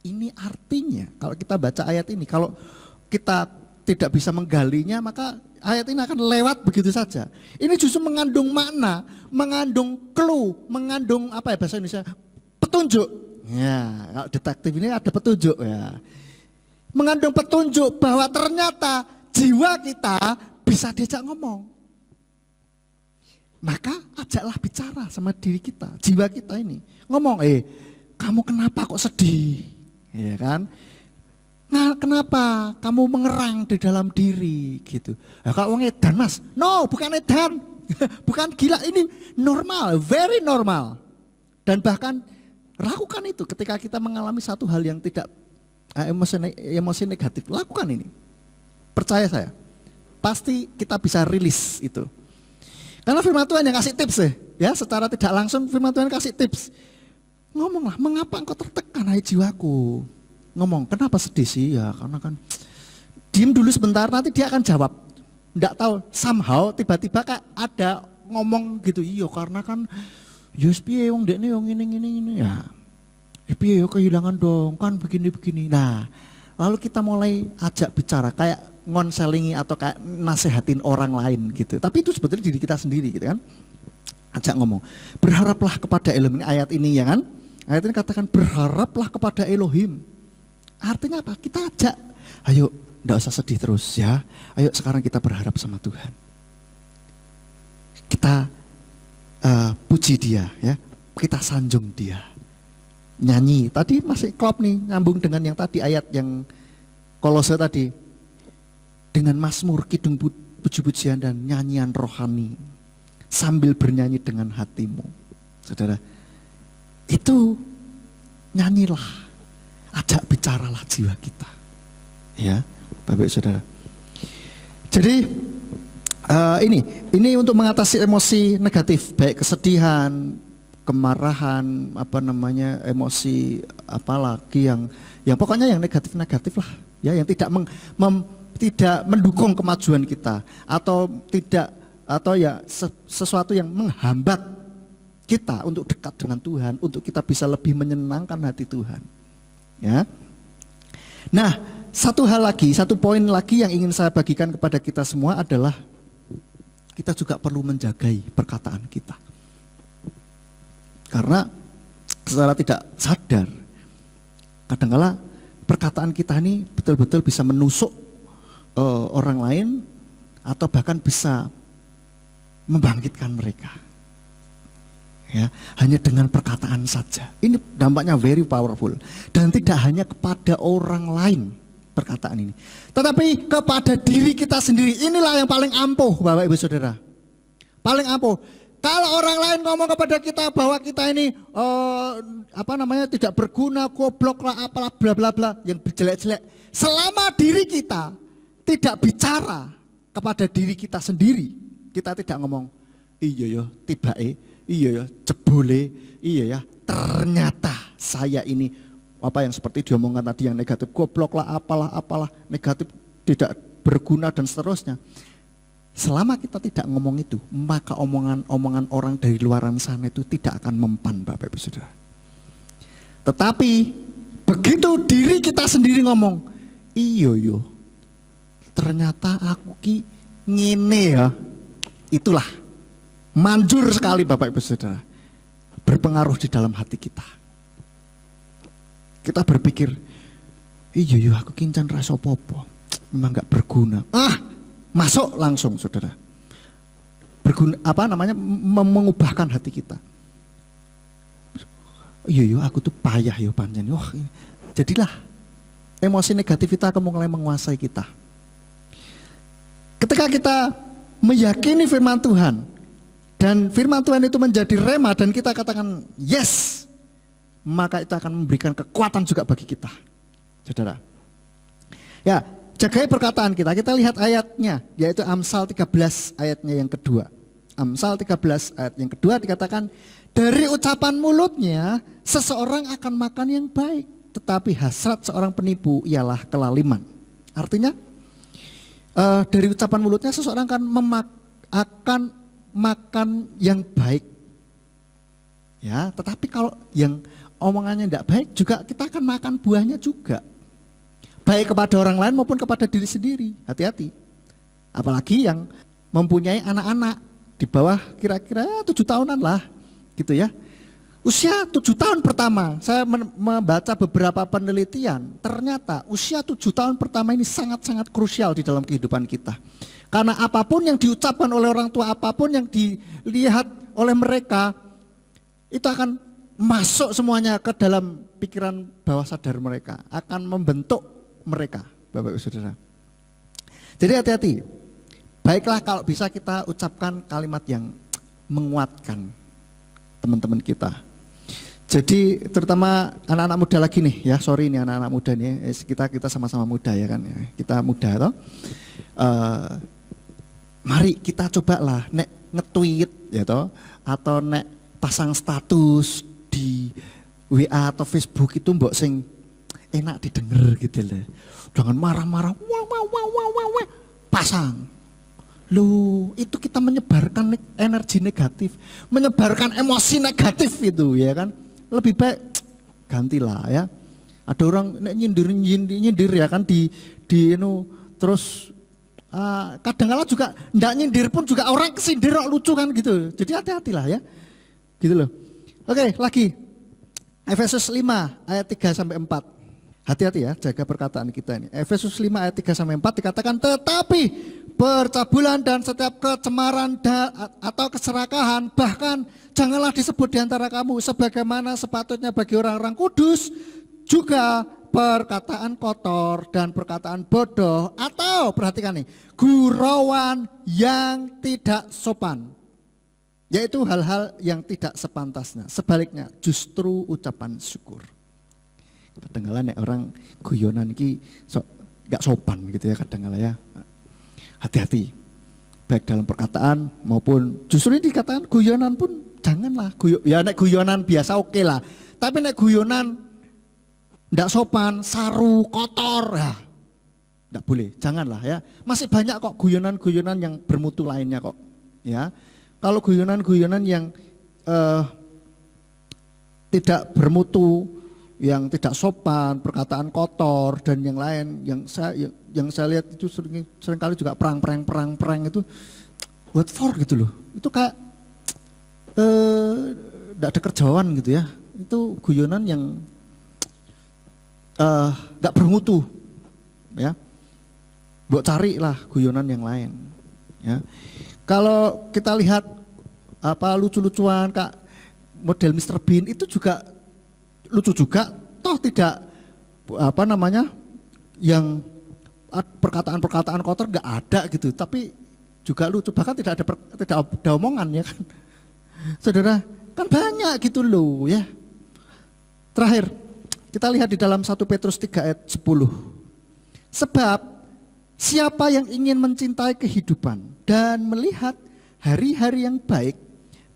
Ini artinya, kalau kita baca ayat ini, kalau kita tidak bisa menggalinya, maka ayat ini akan lewat begitu saja. Ini justru mengandung makna, mengandung clue, mengandung apa ya bahasa Indonesia, petunjuk. Ya, kalau detektif ini ada petunjuk ya. Mengandung petunjuk bahwa ternyata jiwa kita bisa diajak ngomong. Maka ajaklah bicara sama diri kita, jiwa kita ini. Ngomong, kamu kenapa kok sedih? Ya kan? Nah, kenapa kamu mengerang di dalam diri gitu? Nah, kalau orang edan mas, no bukan edan, bukan gila, ini normal, very normal. Dan bahkan lakukan itu ketika kita mengalami satu hal yang tidak emosi negatif, lakukan ini. Percaya saya, pasti kita bisa rilis itu. Karena firman Tuhan yang kasih tips ya, secara tidak langsung firman Tuhan kasih tips. Ngomonglah, mengapa engkau tertekan hai jiwaku? Ngomong, kenapa sedih sih? Ya karena kan diem dulu sebentar, nanti dia akan jawab. Nggak tahu, somehow tiba-tiba kayak ada ngomong gitu, iya karena kan yus piye wong dekne wong ini ya. Piye yo kehilangan dong, kan begini. Nah, lalu kita mulai ajak bicara kayak ngonselingi atau kayak nasehatin orang lain gitu. Tapi itu sebetulnya diri kita sendiri gitu kan. Ajak ngomong, berharaplah kepada Elohim, ayat ini ya kan. Ayat ini katakan berharaplah kepada Elohim. Artinya apa? Kita ajak, ayo enggak usah sedih terus ya. Ayo sekarang kita berharap sama Tuhan. Kita puji dia ya. Kita sanjung dia. Nyanyi, tadi masih klop nih, nyambung dengan yang tadi ayat yang Kolose tadi. Dengan mazmur, kidung puji-pujian dan nyanyian rohani. Sambil bernyanyi dengan hatimu. Saudara, itu nyanyilah, ajak bicaralah jiwa kita. Ya, Bapak Saudara. Jadi ini untuk mengatasi emosi negatif, baik kesedihan, kemarahan, emosi apalagi yang pokoknya yang negatif lah, ya, yang tidak tidak mendukung kemajuan kita atau ya sesuatu yang menghambat kita untuk dekat dengan Tuhan, untuk kita bisa lebih menyenangkan hati Tuhan. Ya. Nah, satu poin lagi yang ingin saya bagikan kepada kita semua adalah kita juga perlu menjagai perkataan kita. Karena secara tidak sadar, kadang-kala perkataan kita ini betul-betul bisa menusuk orang lain atau bahkan bisa membangkitkan mereka. Ya, hanya dengan perkataan saja. Ini dampaknya very powerful. Dan tidak hanya kepada orang lain perkataan ini, tetapi kepada diri kita sendiri. Inilah yang paling ampuh, Bapak Ibu Saudara. Paling ampuh. Kalau orang lain ngomong kepada kita bahwa kita ini tidak berguna, goblok lah, apalah bla bla bla, yang jelek-jelek. Selama diri kita tidak bicara kepada diri kita sendiri, kita tidak ngomong, iya ya, tibae, iya ya, jebole, iya ya, ternyata saya ini yang seperti diomongkan tadi yang negatif, goblok lah, apalah negatif, tidak berguna dan seterusnya. Selama kita tidak ngomong itu, maka omongan orang dari luaran sana itu tidak akan mempan, Bapak Ibu Saudara. Tetapi begitu diri kita sendiri ngomong, iya yo, ternyata aku ki ngene ya, itulah manjur sekali Bapak Ibu Saudara, berpengaruh di dalam hati kita. Kita berpikir, iya yo aku kincan rasa popo, memang gak berguna. Masuk langsung saudara. Berguna mengubahkan hati kita. Iya aku tuh payah ya panjen. Jadilah emosi negatif kita akan mulai menguasai kita. Ketika kita meyakini firman Tuhan dan firman Tuhan itu menjadi rema dan kita katakan yes, maka itu akan memberikan kekuatan juga bagi kita. Saudara. Ya, jagai perkataan kita. Kita lihat ayatnya, yaitu Amsal 13 ayatnya yang kedua. Amsal 13 ayat yang kedua dikatakan, dari ucapan mulutnya seseorang akan makan yang baik, tetapi hasrat seorang penipu ialah kelaliman. Artinya dari ucapan mulutnya seseorang akan akan makan yang baik. Ya, tetapi kalau yang omongannya tidak baik juga kita akan makan buahnya juga. Baik kepada orang lain maupun kepada diri sendiri. Hati-hati. Apalagi yang mempunyai anak-anak di bawah kira-kira 7 tahunan lah, gitu ya. Usia 7 tahun pertama, saya membaca beberapa penelitian, ternyata usia 7 tahun pertama ini sangat-sangat krusial di dalam kehidupan kita. Karena apapun yang diucapkan oleh orang tua, apapun yang dilihat oleh mereka, itu akan masuk semuanya ke dalam pikiran bawah sadar mereka, akan membentuk mereka, Bapak Ibu Saudara. Jadi hati-hati, baiklah kalau bisa kita ucapkan kalimat yang menguatkan teman-teman kita. Jadi terutama anak-anak muda lagi nih ya, sorry ini anak-anak muda nih, kita sama-sama muda ya kan, kita muda toh. Mari kita cobalah nek nge-tweet ya toh, atau nek pasang status di WA atau Facebook itu mbok sing enak didengar gitu loh. Jangan marah-marah, wah, pasang. Loh, itu kita menyebarkan energi negatif, menyebarkan emosi negatif itu ya kan. Lebih baik gantilah ya. Ada orang nyindir ya kan di terus kadang-kala juga ndak nyindir pun juga orang kesindir lucu kan gitu. Jadi hati-hatilah ya. Gitu loh. Oke, lagi. Efesus 5 ayat 3 sampai 4. Hati-hati ya, jaga perkataan kita ini. Efesus 5 ayat 3 sampai 4 dikatakan, tetapi percabulan dan setiap kecemaran atau keserakahan, bahkan janganlah disebut di antara kamu sebagaimana sepatutnya bagi orang-orang kudus, juga perkataan kotor dan perkataan bodoh, atau perhatikan nih, gurauan yang tidak sopan, yaitu hal-hal yang tidak sepantasnya. Sebaliknya justru ucapan syukur. Kadang-kala nek orang guyonan iki gak sopan gitu ya kadang-kala ya. Hati-hati. Baik dalam perkataan maupun justru ini dikatakan guyonan pun janganlah. Ya nek guyonan biasa oke lah. Tapi nek guyonan ndak sopan, saru, kotor, ya ndak boleh. Janganlah ya. Masih banyak kok guyonan-guyonan yang bermutu lainnya kok. Ya. Kalau guyonan-guyonan yang tidak bermutu, yang tidak sopan, perkataan kotor dan yang lain, yang saya lihat itu seringkali juga perang itu what for gitu loh. Itu kayak tidak ada kerjaan gitu ya. Itu guyonan yang nggak bermutu ya. Buat carilah guyonan yang lain ya. Kalau kita lihat apa lucu-lucuan Kak model Mr. Bean itu juga lucu juga, toh tidak apa namanya yang perkataan-perkataan kotor nggak ada gitu, tapi juga lucu, bahkan tidak ada omongan ya kan, saudara kan banyak gitu loh ya. Terakhir kita lihat di dalam 1 Petrus 3 ayat 10, sebab siapa yang ingin mencintai kehidupan dan melihat hari-hari yang baik,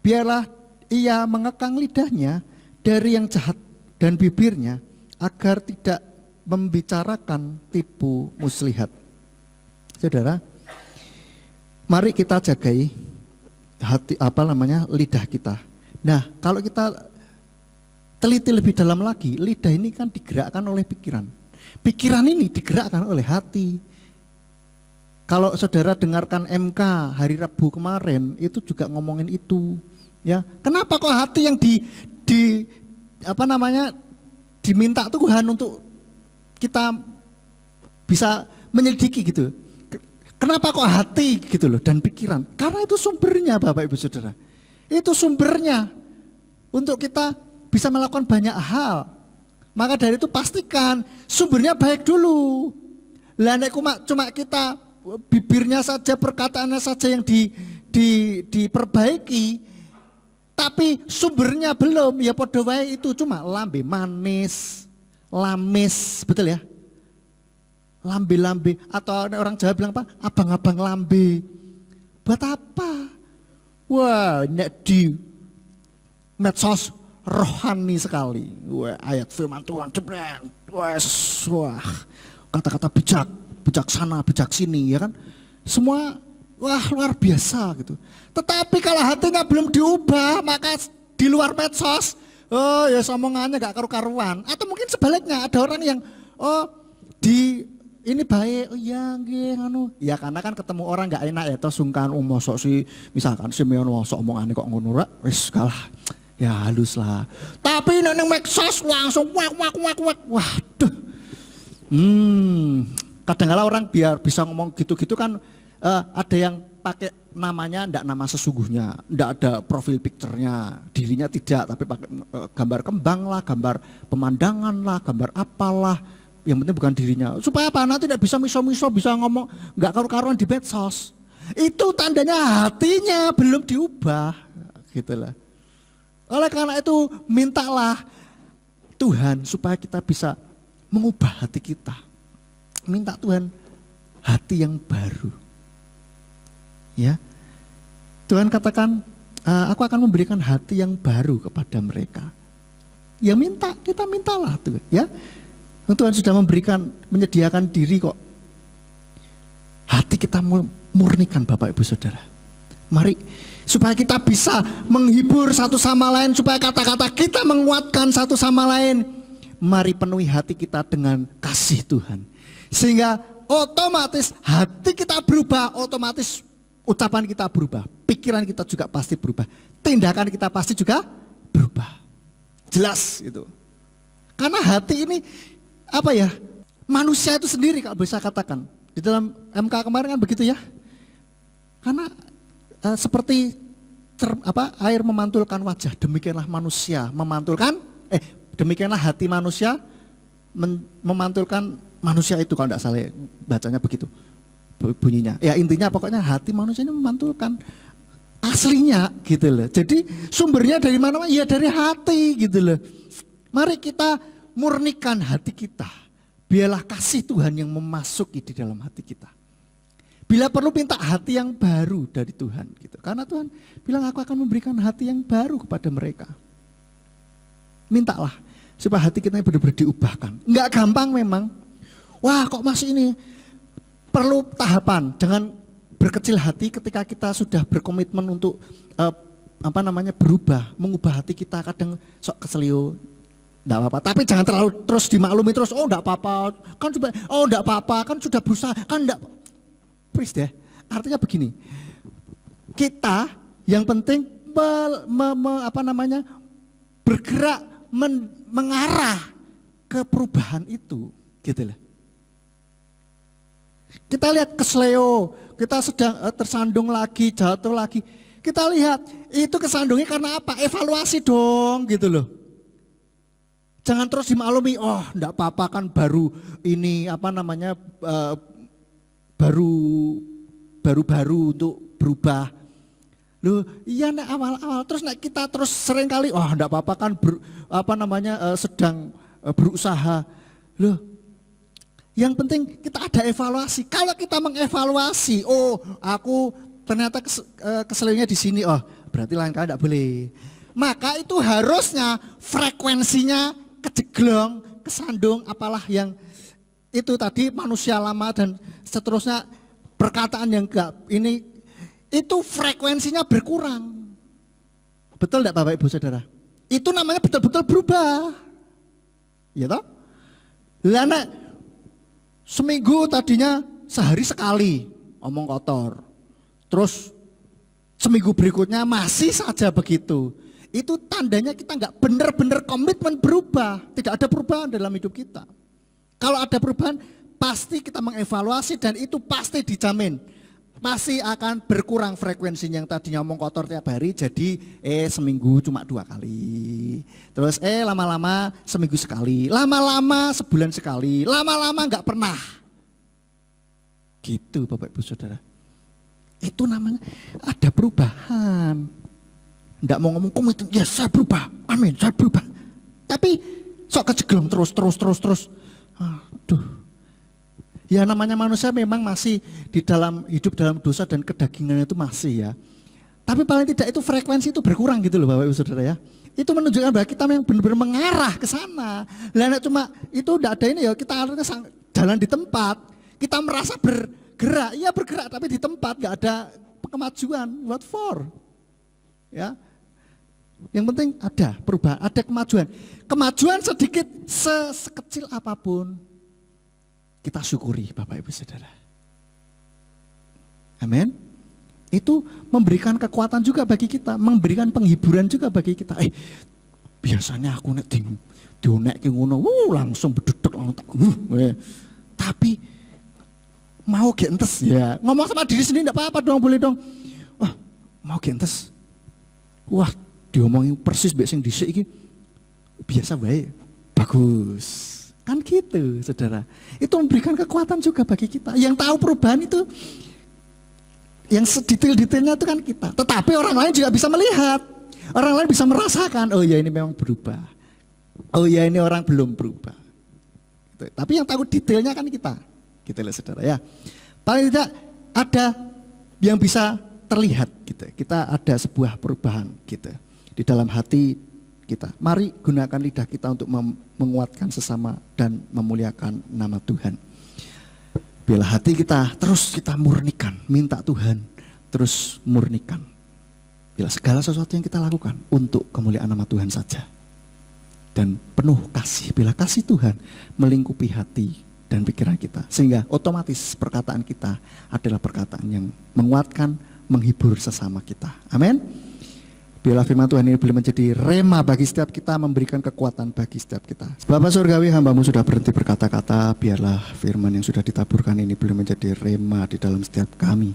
biarlah ia mengekang lidahnya dari yang jahat dan bibirnya agar tidak membicarakan tipu muslihat. Saudara, mari kita jagai hati lidah kita. Nah, kalau kita teliti lebih dalam lagi, lidah ini kan digerakkan oleh pikiran. Pikiran ini digerakkan oleh hati. Kalau saudara dengarkan MK hari Rabu kemarin, itu juga ngomongin itu. Ya, kenapa kok hati yang diminta Tuhan untuk kita bisa menyelidiki gitu. Kenapa kok hati gitu loh dan pikiran? Karena itu sumbernya Bapak Ibu Saudara. Itu sumbernya untuk kita bisa melakukan banyak hal. Maka dari itu pastikan sumbernya baik dulu. Lah nek cuma kita bibirnya saja, perkataannya saja yang diperbaiki, tapi sumbernya belum, ya padha wae itu cuma lambe manis, lamis, betul ya? Lambe-lambe, atau orang Jawa bilang apa? Abang-abang lambe. Buat apa? Wah, nek di medsos rohani sekali. Wah, ayat firman Tuhan jebret. Wah, kata-kata bijaksana, bijak sini ya kan. Semua wah luar biasa gitu. Tetapi kalau hatinya belum diubah, maka di luar medsos, oh ya omongannya gak karu-karuan. Atau mungkin sebaliknya ada orang yang di ini baik, oh iya nggih anu. Ya karena kan ketemu orang gak enak ya, terus sungkan mosok si misalkan si Meon mosok omongannya kok ngono ra, wis kalah. Ya halus lah. Tapi nek medsos langsung wak. Waduh. Kadang-kala orang biar bisa ngomong gitu-gitu kan ada yang pakai namanya ndak nama sesungguhnya, ndak ada profil picture-nya, dirinya tidak, tapi pakai gambar kembang lah, gambar pemandangan lah, gambar apalah, yang penting bukan dirinya. Supaya apa? Nanti tidak bisa miso-miso, bisa ngomong nggak karu-karuan di medsos. Itu tandanya hatinya belum diubah, gitulah. Oleh karena itu mintalah Tuhan supaya kita bisa mengubah hati kita. Minta Tuhan hati yang baru. Ya, Tuhan katakan, aku akan memberikan hati yang baru kepada mereka. Ya minta, kita mintalah Tuhan. Ya, Tuhan sudah menyediakan diri kok. Hati kita murnikan Bapak Ibu Saudara. Mari, supaya kita bisa menghibur satu sama lain, supaya kata-kata kita menguatkan satu sama lain. Mari penuhi hati kita dengan kasih Tuhan. Sehingga otomatis hati kita berubah, otomatis ucapan kita berubah, pikiran kita juga pasti berubah, tindakan kita pasti juga berubah. Jelas itu. Karena hati ini apa ya? Manusia itu sendiri kalau bisa katakan. Di dalam MK kemarin kan begitu ya. Karena seperti air memantulkan wajah, demikianlah manusia memantulkan demikianlah hati manusia memantulkan manusia itu, kalau tidak salah bacanya begitu bunyinya. Ya intinya pokoknya hati manusia ini memantulkan aslinya gitu loh. Jadi sumbernya dari mana? Ya dari hati gitu loh. Mari kita murnikan hati kita. Biarlah kasih Tuhan yang memasuki di dalam hati kita. Bila perlu minta hati yang baru dari Tuhan gitu. Karena Tuhan bilang aku akan memberikan hati yang baru kepada mereka. Mintalah supaya hati kita benar-benar diubahkan. Enggak gampang memang. Wah kok masih ini. Perlu tahapan, jangan berkecil hati ketika kita sudah berkomitmen untuk berubah, mengubah hati kita. Kadang sok keselio, enggak apa-apa. Tapi jangan terlalu terus dimaklumi terus. Oh enggak apa-apa, kan coba. Oh enggak apa-apa, kan sudah berusaha, kan enggak. Please deh. Artinya begini, kita yang penting bergerak mengarah ke perubahan itu, gitu loh. Kita lihat kesleo, kita sedang tersandung lagi, jatuh lagi. Kita lihat itu kesandungnya karena apa? Evaluasi dong gitu loh. Jangan terus dimaklumi, oh enggak apa-apa kan baru ini baru untuk berubah. Loh iya nek awal-awal terus nek kita terus sering kali, oh enggak apa-apa kan sedang berusaha. Loh yang penting kita ada evaluasi. Kalau kita mengevaluasi, oh aku ternyata keselnya di sini, oh berarti lain kali tidak boleh. Maka itu harusnya frekuensinya kejeglong, kesandung, apalah yang itu tadi manusia lama dan seterusnya perkataan yang enggak ini itu frekuensinya berkurang. Betul tidak Bapak Ibu Saudara? Itu namanya betul-betul berubah. Ya toh? Lah seminggu tadinya sehari sekali omong kotor. Terus seminggu berikutnya masih saja begitu. Itu tandanya kita nggak benar-benar komitmen berubah. Tidak ada perubahan dalam hidup kita. Kalau ada perubahan pasti kita mengevaluasi dan itu pasti dijamin. Masih akan berkurang frekuensinya yang tadinya omong kotor tiap hari jadi seminggu cuma 2 kali. Terus lama-lama seminggu sekali, lama-lama sebulan sekali, lama-lama enggak pernah. Gitu Bapak Ibu Saudara. Itu namanya ada perubahan. Enggak mau ngomong komitmen, ya saya berubah, amin saya berubah. Tapi sok kejeglong terus. Aduh. Ya namanya manusia memang masih hidup dalam dosa dan kedagingan itu masih ya. Tapi paling tidak itu frekuensi itu berkurang gitu loh Bapak Ibu Saudara ya. Itu menunjukkan bahwa kita yang benar-benar mengarah ke sana. Lah cuma itu enggak ada ini ya, kita jalan di tempat. Kita merasa Gerak, ya bergerak tapi di tempat, gak ada kemajuan. What for? Ya, yang penting ada perubahan, ada kemajuan. Kemajuan sedikit, sekecil apapun, kita syukuri Bapak Ibu Saudara. Amin. Itu memberikan kekuatan juga bagi kita, memberikan penghiburan juga bagi kita. Biasanya aku nek dionek ki ngono, langsung beduduk langsung tapi mau gentes ya. Ngomong sama diri sendiri enggak apa-apa dong, boleh dong. Wah, mau gentes. Wah, diomongin persis mbek sing dhisik iki. Biasa baik. Bagus. Kan gitu, Saudara. Itu memberikan kekuatan juga bagi kita. Yang tahu perubahan itu yang sedetail-detailnya itu kan kita. Tetapi orang lain juga bisa melihat. Orang lain bisa merasakan, oh ya ini memang berubah. Oh ya ini orang belum berubah. Gitu. Tapi yang tahu detailnya kan kita. Gitu loh Saudara ya. Paling tidak ada yang bisa terlihat gitu. Kita ada sebuah perubahan gitu di dalam hati kita. Mari gunakan lidah kita untuk menguatkan sesama dan memuliakan nama Tuhan. Bila hati kita terus kita murnikan, minta Tuhan terus murnikan. Bila segala sesuatu yang kita lakukan untuk kemuliaan nama Tuhan saja. Dan penuh kasih, bila kasih Tuhan melingkupi hati dan pikiran kita. Sehingga otomatis perkataan kita adalah perkataan yang menguatkan, menghibur sesama kita. Amin. Biarlah firman Tuhan ini boleh menjadi rema bagi setiap kita, memberikan kekuatan bagi setiap kita. Bapak Surgawi, hamba-Mu sudah berhenti berkata-kata, biarlah firman yang sudah ditaburkan ini boleh menjadi rema di dalam setiap kami.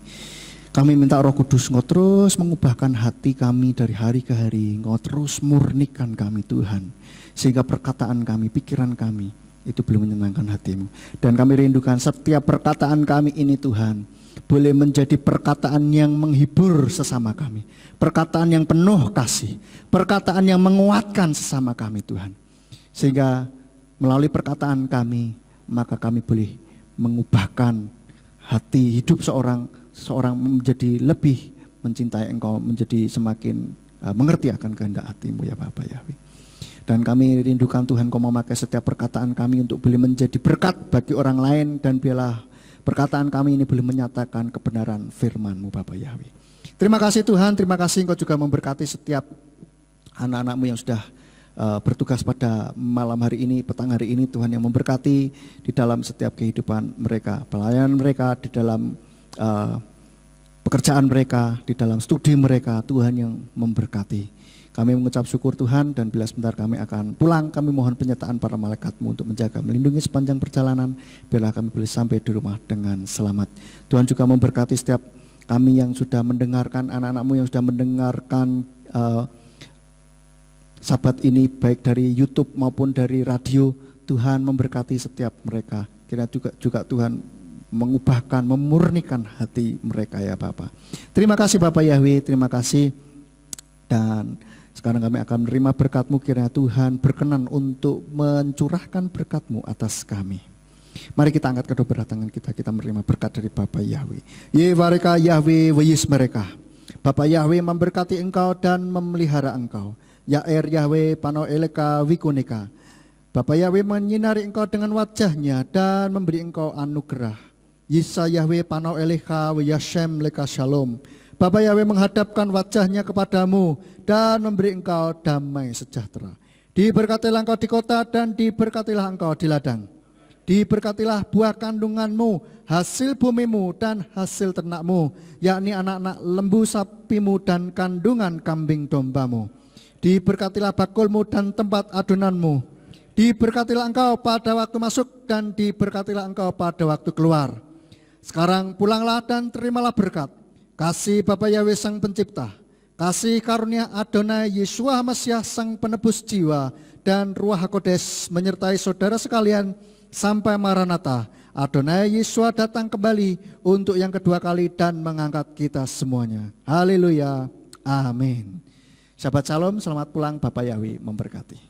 Kami minta Roh Kudus Engkau terus mengubahkan hati kami dari hari ke hari. Engkau terus murnikan kami Tuhan. Sehingga perkataan kami, pikiran kami itu boleh menyenangkan hati-Mu. Dan kami rindukan setiap perkataan kami ini Tuhan boleh menjadi perkataan yang menghibur sesama kami. Perkataan yang penuh kasih. Perkataan yang menguatkan sesama kami Tuhan. Sehingga melalui perkataan kami, maka kami boleh mengubahkan hati hidup seorang menjadi lebih mencintai Engkau, menjadi semakin mengerti akan kehendak hati-Mu ya Bapa Yahweh. Dan kami rindukan Tuhan Kau memakai setiap perkataan kami untuk boleh menjadi berkat bagi orang lain. Dan biarlah perkataan kami ini boleh menyatakan kebenaran firman-Mu Bapa Yahweh. Terima kasih Tuhan, terima kasih Engkau juga memberkati setiap anak-anak-Mu yang sudah bertugas pada malam hari ini, petang hari ini. Tuhan yang memberkati di dalam setiap kehidupan mereka, pelayanan mereka, di dalam pekerjaan mereka, di dalam studi mereka. Tuhan yang memberkati. Kami mengucap syukur Tuhan, dan bila sebentar kami akan pulang, kami mohon penyertaan para malaikat-Mu untuk menjaga, melindungi sepanjang perjalanan, biarlah kami boleh sampai di rumah dengan selamat. Tuhan juga memberkati setiap kami yang sudah mendengarkan, anak-anak-Mu yang sudah mendengarkan sabat ini, baik dari YouTube maupun dari radio. Tuhan memberkati setiap mereka. Kira juga Tuhan mengubahkan, memurnikan hati mereka ya Bapa. Terima kasih Bapak Yahweh, terima kasih. Dan sekarang kami akan menerima berkat-Mu, kiranya Tuhan berkenan untuk mencurahkan berkat-Mu atas kami. Mari kita angkat kedua belah tangan kita menerima berkat dari Bapa Yahweh. Yevareka Yahweh weyis mereka. Bapa Yahweh memberkati engkau dan memelihara engkau. Yair Yahweh pano eleka wikuneka. Bapa Yahweh menyinari engkau dengan wajahnya dan memberi engkau anugerah. Yisa Yahweh pano eleka weyashem leka shalom. Bapa Yahweh menghadapkan wajahnya kepadamu dan memberi engkau damai sejahtera. Diberkatilah engkau di kota dan diberkatilah engkau di ladang. Diberkatilah buah kandunganmu, hasil bumimu dan hasil ternakmu, yakni anak-anak lembu sapimu dan kandungan kambing dombamu. Diberkatilah bakulmu dan tempat adonanmu. Diberkatilah engkau pada waktu masuk dan diberkatilah engkau pada waktu keluar. Sekarang pulanglah dan terimalah berkat. Kasih Bapa Yahweh Sang Pencipta, kasih karunia Adonai Yeshua Masiah Sang Penebus jiwa, dan Ruach HaKodes menyertai saudara sekalian sampai Maranatha. Adonai Yeshua datang kembali untuk yang kedua kali dan mengangkat kita semuanya. Haleluya. Amin. Shabbat Shalom, selamat pulang, Bapak Yahweh memberkati.